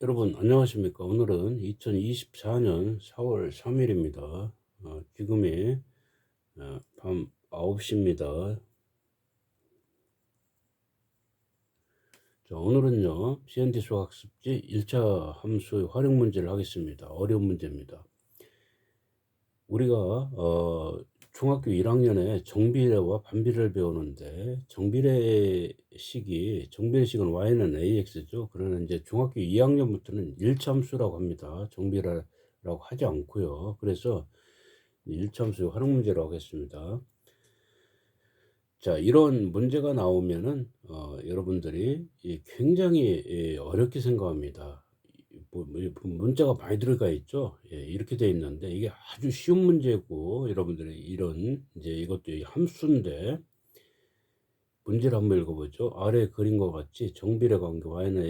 여러분 안녕하십니까? 오늘은 2024년 4월 3일입니다. 지금이 밤 9시입니다. 자, 오늘은요 CND 수학습지 1차 함수의 활용 문제를 하겠습니다. 어려운 문제입니다. 우리가 중학교 1학년에 정비례와 반비례를 배우는데 정비례식은 y는 ax죠. 그러나 이제 중학교 2학년부터는 1차 함수라고 합니다. 정비례라고 하지 않고요. 그래서 1차 함수 활용 문제라고 하겠습니다. 자, 이런 문제가 나오면은 여러분들이 굉장히 어렵게 생각합니다. 문자가 많이 들어가 있죠. 이렇게 돼 있는데 이게 아주 쉬운 문제고, 여러분들이 이런 이제 이것도 함수인데 문제를 한번 읽어보죠. 아래 그림과 같이 정비례 관계 y는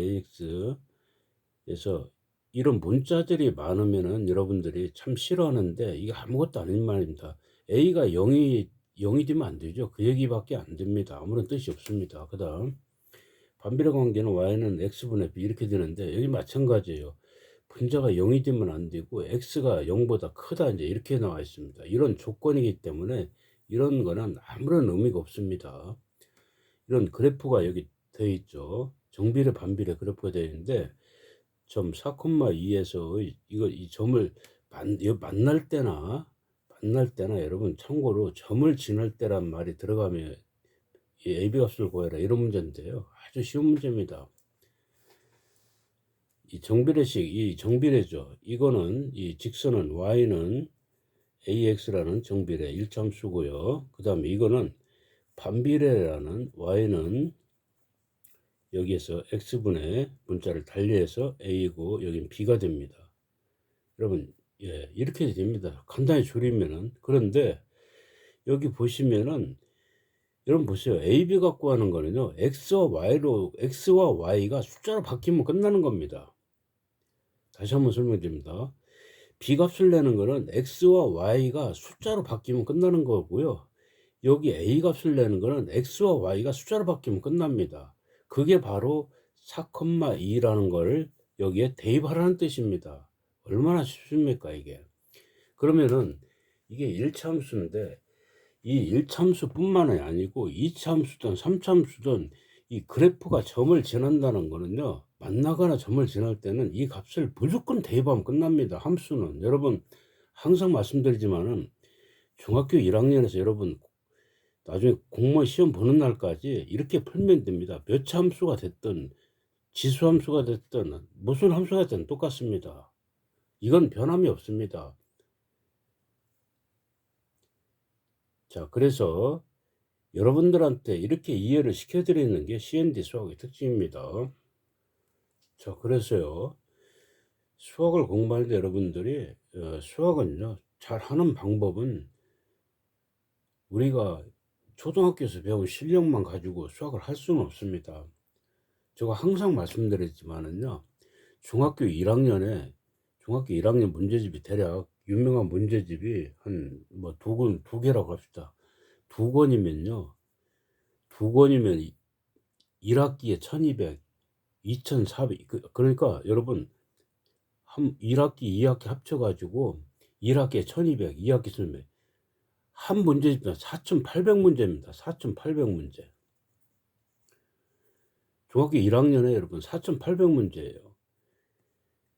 ax에서 이런 문자들이 많으면은 여러분들이 참 싫어하는데 이게 아무것도 아닌 말입니다. a가 0이 되면 안 되죠. 그 얘기밖에 안 됩니다. 아무런 뜻이 없습니다. 그 다음 반비례 관계는 y는 x분의 b 이렇게 되는데 여기 마찬가지예요. 분자가 0이 되면 안 되고 x가 0보다 크다 이제 이렇게 나와 있습니다. 이런 조건이기 때문에 이런 거는 아무런 의미가 없습니다. 이런 그래프가 여기 되어 있죠. 정비례 반비례 그래프가 되어 있는데 점 4,2에서 이 점을 만날 때나 여러분 참고로 점을 지날 때란 말이 들어가면 이 AB 값을 구해라 이런 문제인데요. 아주 쉬운 문제입니다. 이 정비례죠. 이거는 이 직선은 y는 ax라는 정비례 1참수고요. 그 다음에 이거는 반비례라는 y는 여기에서 x분의 문자를 달리해서 a고 여긴 b가 됩니다. 여러분 이렇게 됩니다. 간단히 줄이면은. 그런데 여기 보시면은 여러분 보세요. AB 갖고 하는 거는요. x와 y가 숫자로 바뀌면 끝나는 겁니다. 다시 한번 설명드립니다. B값을 내는 거는 X와 Y가 숫자로 바뀌면 끝나는 거고요. 여기 A값을 내는 거는 X와 Y가 숫자로 바뀌면 끝납니다. 그게 바로 4,2라는 걸 여기에 대입하라는 뜻입니다. 얼마나 쉽습니까, 이게? 그러면은 이게 1차함수인데 이 1차함수뿐만이 아니고 2차함수든 3차함수든 이 그래프가 점을 지난다는 거는요. 만나거나 점을 지날 때는 이 값을 무조건 대입하면 끝납니다. 함수는. 여러분 항상 말씀드리지만은 중학교 1학년에서 여러분 나중에 공무원 시험 보는 날까지 이렇게 풀면 됩니다. 몇 차 함수가 됐든 지수 함수가 됐든 무슨 함수가 됐든 똑같습니다. 이건 변함이 없습니다. 자, 그래서 여러분들한테 이렇게 이해를 시켜드리는 게 CND 수학의 특징입니다. 자, 그래서요. 수학을 공부할 때 여러분들이 수학은요. 잘하는 방법은 우리가 초등학교에서 배운 실력만 가지고 수학을 할 수는 없습니다. 제가 항상 말씀드렸지만은요. 중학교 1학년 문제집이 대략 유명한 문제집이 한 뭐 두 개라고 합시다. 두 권이면요. 두 권이면 1학기에 1200, 2400 그러니까 여러분 1학기, 2학기 합쳐가지고 1학기에 1200, 2학기 쓰면 한 문제집당 4800문제입니다. 4800문제. 중학교 1학년에 여러분 4800문제예요.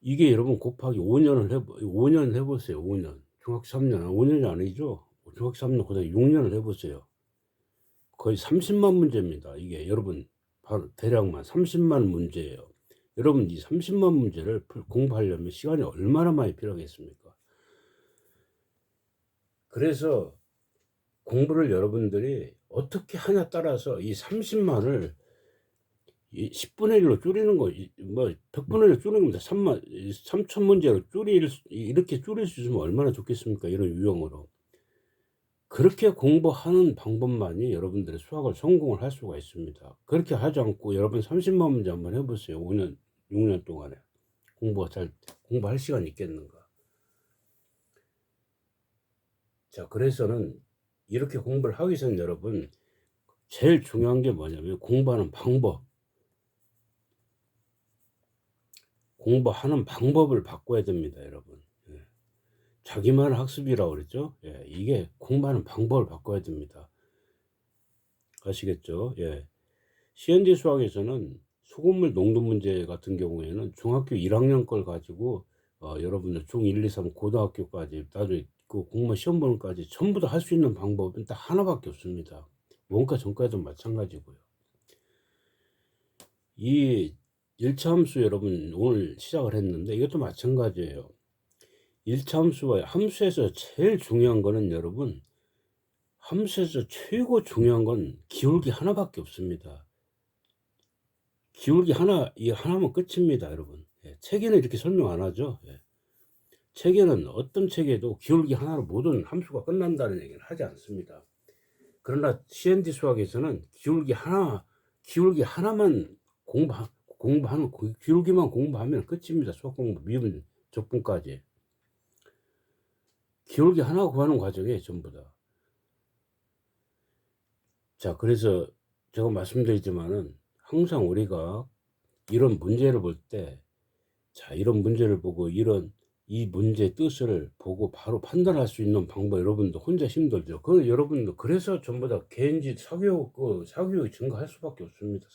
이게 여러분 곱하기 5년 해보세요. 5년. 중학교 3년, 5년이 아니죠. 중학교 3년, 고등학교 6년을 해보세요. 거의 30만 문제입니다. 이게 여러분 바로 대략만 30만 문제예요. 여러분 이 30만 문제를 공부하려면 시간이 얼마나 많이 필요하겠습니까? 그래서 공부를 여러분들이 어떻게 하냐 따라서 이 30만을 10분의 1로 줄이는 거, 뭐 100분의 1로 줄이는 겁니다. 3천 문제로 이렇게 줄일 수 있으면 얼마나 좋겠습니까? 이런 유형으로. 그렇게 공부하는 방법만이 여러분들의 수학을 성공을 할 수가 있습니다. 그렇게 하지 않고 여러분 30만 문제 한번 해보세요. 5년, 6년 동안에. 공부할 시간이 있겠는가? 자, 그래서는 이렇게 공부를 하기 전 여러분, 제일 중요한 게 뭐냐면 공부하는 방법. 공부하는 방법을 바꿔야 됩니다, 여러분. 예. 자기만 학습이라고 그랬죠? 예. 이게 공부하는 방법을 바꿔야 됩니다. 아시겠죠? 예. CND 수학에서는 소금물 농도 문제 같은 경우에는 중학교 1학년 걸 가지고 여러분들 중1, 2, 3 고등학교까지 나중에 그 공무원 시험 보는 까지 전부 다 할 수 있는 방법은 딱 하나밖에 없습니다. 원가 전과도 마찬가지고요. 이 1차 함수 여러분 오늘 시작을 했는데 이것도 마찬가지예요. 1차 함수와 함수에서 제일 중요한 거는 여러분, 함수에서 최고 중요한 건 기울기 하나밖에 없습니다. 기울기 하나, 이 하나면 끝입니다, 여러분. 예, 책에는 이렇게 설명 안 하죠. 예. 책에는 어떤 책에도 기울기 하나로 모든 함수가 끝난다는 얘기는 하지 않습니다. 그러나 CND 수학에서는 기울기 하나만 공부하는, 기울기만 공부하면 끝입니다. 수학 공부, 미분, 적분까지. 기울기 하나 구하는 과정에 전부 다. 자, 그래서 제가 말씀드리지만은 항상 우리가 이런 문제를 볼 때, 자, 이런 문제를 보고 이 문제의 뜻을 보고 바로 판단할 수 있는 방법, 여러분도 혼자 힘들죠. 여러분도 그래서 전부 다 개인지 사교육이 증가할 수밖에 없습니다.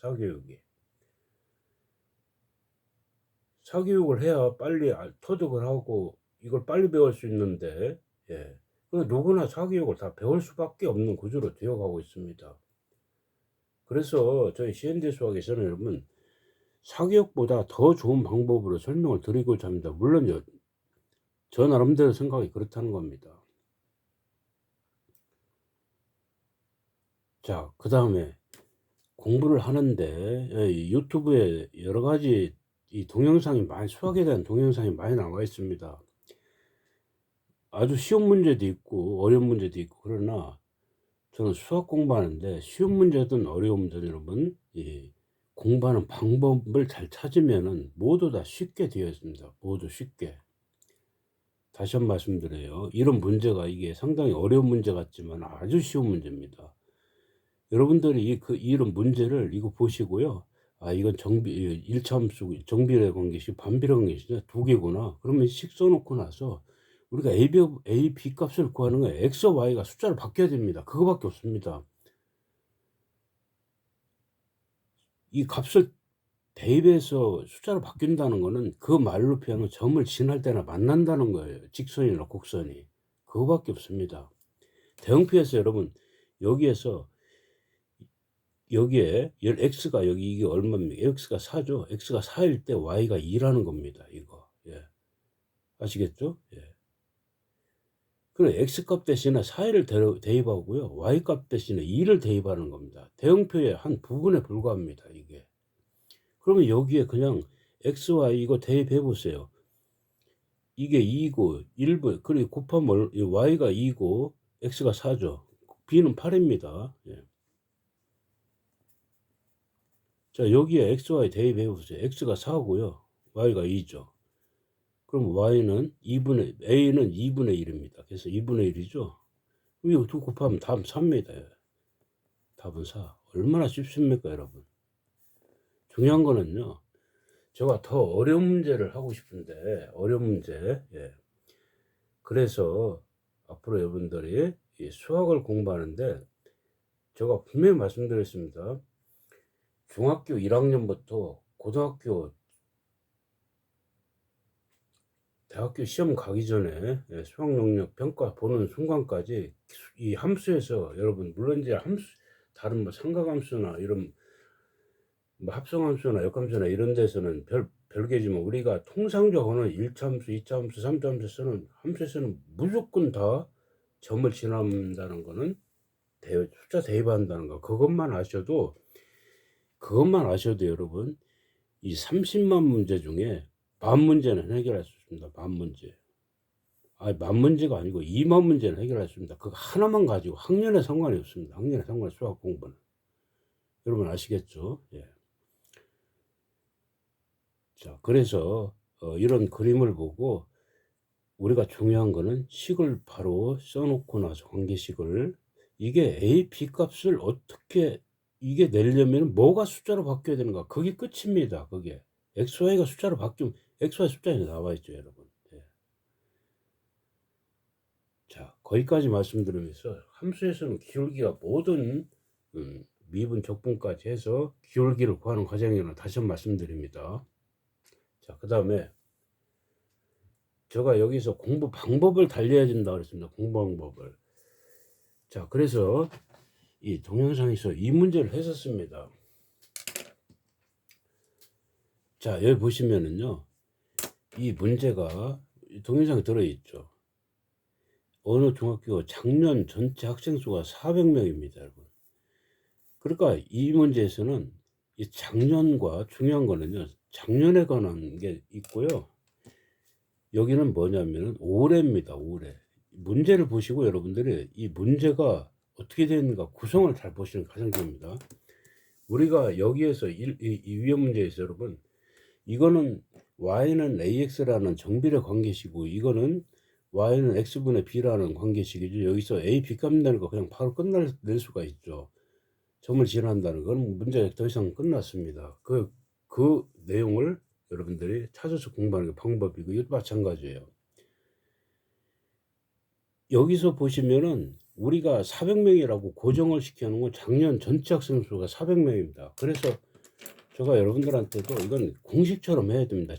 사교육을 해야 빨리 터득을 하고 이걸 빨리 배울 수 있는데, 예. 누구나 사교육을 다 배울 수밖에 없는 구조로 되어가고 있습니다. 그래서 저희 CND 수학에서는 여러분, 사교육보다 더 좋은 방법으로 설명을 드리고자 합니다. 물론 저 나름대로 생각이 그렇다는 겁니다. 자, 그 다음에 공부를 하는데 유튜브에 여러 가지 수학에 대한 동영상이 많이 나와 있습니다. 아주 쉬운 문제도 있고 어려운 문제도 있고, 그러나 저는 수학 공부하는데 쉬운 문제든 어려운 문제든 여러분, 공부하는 방법을 잘 찾으면은 모두 다 쉽게 되어 있습니다. 모두 쉽게. 다시 한번 말씀드려요. 이런 문제가 이게 상당히 어려운 문제 같지만 아주 쉬운 문제입니다. 여러분들이 이런 문제를 이거 보시고요. 이건 1차 함수 정비례 관계식, 반비례 관계식 두 개구나. 그러면 식 써놓고 나서 우리가 A, B 값을 구하는 거예요. X와 Y가 숫자를 바뀌어야 됩니다. 그거밖에 없습니다. 이 값을 대입해서 숫자로 바뀐다는 거는 그 말로 표현하면 점을 지날 때나 만난다는 거예요. 직선이나 곡선이. 그거밖에 없습니다. 대응표에서 여러분, 여기에 x가 이게 얼마입니까? x가 4죠. x가 4일 때 y가 2라는 겁니다. 이거. 예. 아시겠죠? 예. 그럼 x값 대신에 4를 대입하고요. y값 대신에 2를 대입하는 겁니다. 대응표의 한 부분에 불과합니다. 이게. 그러면 여기에 그냥 xy 이거 대입해 보세요. 이게 2고 1분, 그리고 곱하면 y가 2고 x가 4죠. b는 8입니다. 예. 자, 여기에 xy 대입해 보세요. x가 4고요. y가 2죠. 그럼 y는 a는 2분의 1입니다. 그래서 2분의 1이죠. 이거 두 곱하면 답은 4입니다. 답은 4. 얼마나 쉽습니까, 여러분? 중요한 거는요, 제가 더 어려운 문제를 하고 싶은데, 어려운 문제, 예. 그래서 앞으로 여러분들이 이 수학을 공부하는데, 제가 분명히 말씀드렸습니다. 중학교 1학년부터 대학교 시험 가기 전에 수학 능력 평가 보는 순간까지 이 함수에서 여러분, 물론 이제 다른 삼각함수나 이런 합성함수나 역함수나 이런 데서는 별개지만 우리가 통상적으로는 1차 함수, 2차 함수, 3차 함수에서는 무조건 다 점을 지난다는 거는 숫자 대입한다는 거, 그것만 아셔도 여러분, 이 30만 문제 중에 만 문제는 해결할 수 있습니다. 만 문제. 만 문제가 아니고 2만 문제는 해결할 수 있습니다. 그거 하나만 가지고 학년에 상관이 없습니다. 학년에 상관없이 수학 공부는. 여러분 아시겠죠? 예. 자, 그래서 이런 그림을 보고 우리가 중요한 거는 식을 바로 써놓고 나서 관계식을, 이게 A, B 값을 어떻게 이게 내려면 뭐가 숫자로 바뀌어야 되는가, 그게 끝입니다. 그게 XY가 숫자로 바뀌면 xy 숫자에 나와 있죠, 여러분. 예. 자, 거기까지 말씀드리면서 함수에서는 기울기가 모든 미분 적분까지 해서 기울기를 구하는 과정이라는 다시 한번 말씀드립니다. 자, 그 다음에 제가 여기서 공부 방법을 달려야 된다 그랬습니다. 공부 방법을. 자, 그래서 이 동영상에서 이 문제를 했었습니다. 자, 여기 보시면은요, 이 문제가 동영상에 들어있죠. 어느 중학교 작년 전체 학생 수가 400명입니다, 여러분. 그러니까 이 문제에서는 이 작년과 중요한 거는요, 작년에 관한 게 있고요. 여기는 뭐냐면은 올해입니다, 올해. 문제를 보시고 여러분들이 이 문제가 어떻게 되는가 구성을 잘 보시는 가장 중요합니다. 우리가 여기에서 이 위험 문제에서 여러분, 이거는 y는 ax라는 정비례 관계식이고, 이거는 y는 x분의 b라는 관계식이죠. 여기서 a, b 값 내는 거 그냥 바로 낼 수가 있죠. 점을 지난다는 건 문제가 더 이상 끝났습니다. 그 내용을 여러분들이 찾아서 공부하는 게 방법이고, 이것도 마찬가지예요. 여기서 보시면은 우리가 400명이라고 고정을 시켜놓은 건 작년 전체 학생 수가 400명입니다. 그래서 제가 여러분들한테도 이건 공식처럼 해야 됩니다.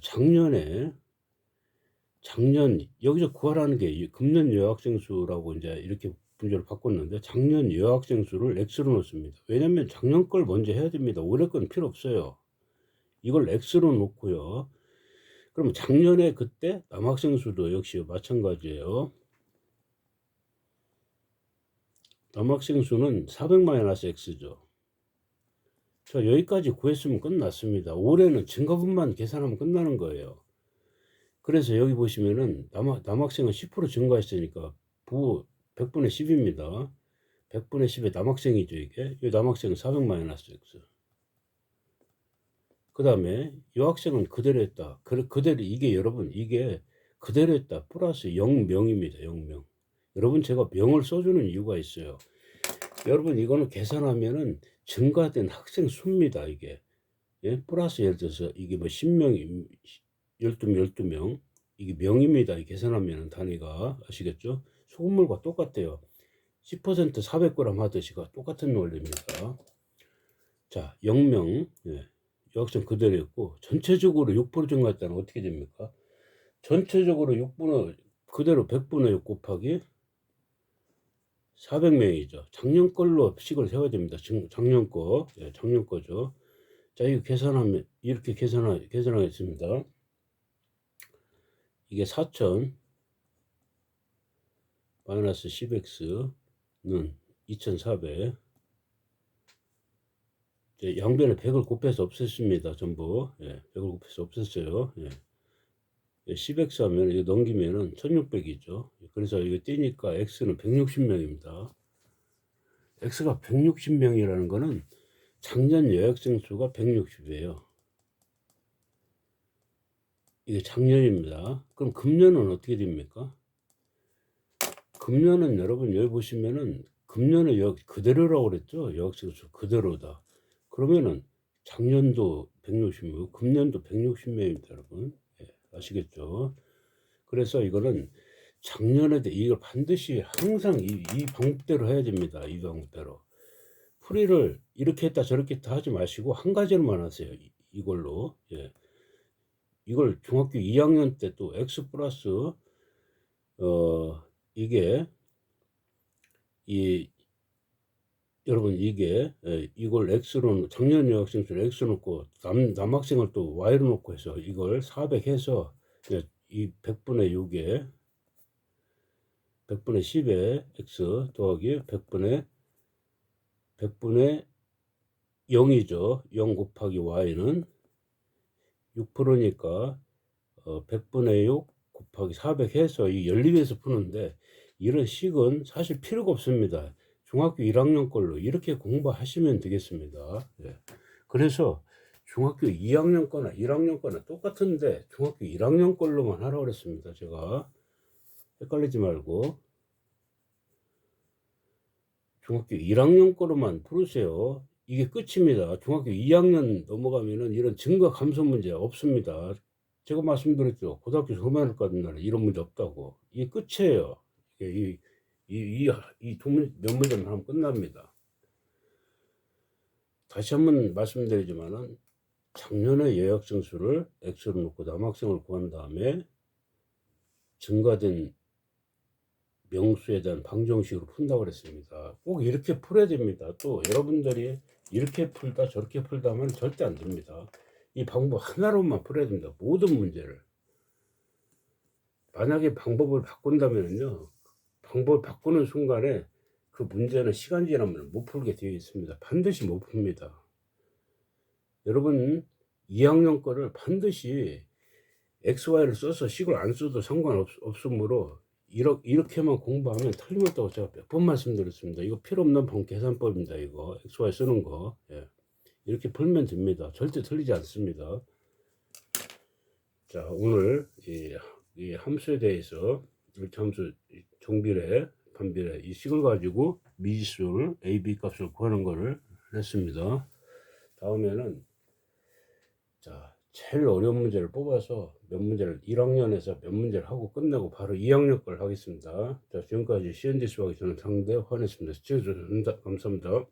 작년 여기서 구하라는 게 금년 여학생 수라고 이제 이렇게 문제를 바꿨는데, 작년 여학생 수를 x로 놓습니다. 왜냐면 작년 걸 먼저 해야 됩니다. 올해 건 필요 없어요. 이걸 x로 놓고요. 그럼 작년에 그때 남학생 수도 역시 마찬가지예요. 남학생 수는 400-x죠. 자, 여기까지 구했으면 끝났습니다. 올해는 증가분만 계산하면 끝나는 거예요. 그래서 여기 보시면은 남학생은 10% 증가했으니까 100분의 10입니다. 100분의 10의 남학생이죠, 이게. 이 남학생은 400-x. 그 다음에 여학생은 그대로 했다. 그대로, 이게 여러분, 이게 그대로 했다. 플러스 0명입니다. 0명. 여러분, 제가 명을 써주는 이유가 있어요. 여러분, 이거는 계산하면은 증가된 학생 수입니다, 이게. 예? 플러스 예를 들어서 이게 뭐 10명, 12명, 이게 명입니다. 계산하면 단위가. 아시겠죠? 소금물과 똑같아요. 10% 400g 하듯이가 똑같은 원리입니다. 자, 0명, 예. 여학생 그대로였고, 전체적으로 6% 증가했다는 어떻게 됩니까? 전체적으로 6분의, 그대로 100분의 6 곱하기 400명이죠. 작년 걸로 식을 세워야 됩니다. 작년 거, 예, 작년 거죠. 자, 이거 계산하면, 이렇게 계산하겠습니다. 이게 4000 마이너스 10x는 2400. 양변에 100을 곱해서 없앴습니다. 전부. 예, 100을 곱해서 없앴어요. 예. 10x 하면 이거 넘기면은 1600이죠. 그래서 이거 띄니까 x는 160명입니다. x가 160명이라는 거는 작년 여학생 수가 160이에요. 이게 작년입니다. 그럼 금년은 어떻게 됩니까? 금년은 여러분 여기 보시면은 금년에 그대로라고 그랬죠. 여학생 수 그대로다. 그러면은 작년도 160명, 금년도 160명입니다, 여러분. 예, 아시겠죠? 그래서 이거는 작년에도 이걸 반드시 항상 이 방법대로 해야 됩니다. 이 방법대로. 풀이를 이렇게 했다 저렇게 했다 하지 마시고 한 가지로만 하세요. 이걸로. 예. 이걸 중학교 2학년 때 또 x 플러스 이게 여러분 이게 이걸 x로 작년 여학생 수를 x 놓고 남학생을 또 y로 놓고 해서 이걸 400 해서 이 100분의 6에 100분의 10에 x 더하기 100분의 0이죠. 0 곱하기 y는 6%니까 100분의 6 곱하기 400 해서 이 연립에서 푸는데, 이런 식은 사실 필요가 없습니다. 중학교 1학년 걸로 이렇게 공부하시면 되겠습니다. 예. 그래서 중학교 2학년 거나 1학년 거나 똑같은데 중학교 1학년 걸로만 하라고 그랬습니다. 제가 헷갈리지 말고 중학교 1학년 거로만 풀으세요. 이게 끝입니다. 중학교 2학년 넘어가면은 이런 증가 감소 문제 없습니다. 제가 말씀드렸죠. 고등학교 졸업할 것 같은 날에 이런 문제 없다고. 이게 끝이에요. 이두 몇 문제만 하면 끝납니다. 다시 한번 말씀드리지만은 작년에 예약 증수를 X로 놓고 남학생을 구한 다음에 증가된 명수에 대한 방정식으로 푼다고 그랬습니다. 꼭 이렇게 풀어야 됩니다. 또 여러분들이 이렇게 풀다 저렇게 풀다 하면 절대 안 됩니다. 이 방법 하나로만 풀어야 됩니다. 모든 문제를. 만약에 방법을 바꾼다면요, 방법을 바꾸는 순간에 그 문제는 시간 지나면 못 풀게 되어 있습니다. 반드시 못 풉니다. 여러분 2학년 거를 반드시 XY를 써서 식을 안 써도 상관없으므로 이렇게만 공부하면 틀림없다고 제가 몇 번 말씀드렸습니다. 이거 필요 없는 계산법입니다. 이거 XY 쓰는 거. 예. 이렇게 풀면 됩니다. 절대 틀리지 않습니다. 자, 오늘 이 함수에 대해서 이렇게 함수 정비례, 반비례 이 식을 가지고 미지수를 A, B 값을 구하는 거를 했습니다. 다음에는 자, 제일 어려운 문제를 뽑아서 몇 문제를 1학년에서 몇 문제를 하고 끝내고 바로 2학년 걸 하겠습니다. 자, 지금까지 CND 수학이 저는 상대 화냈습니다. 시청해주셔서 감사합니다.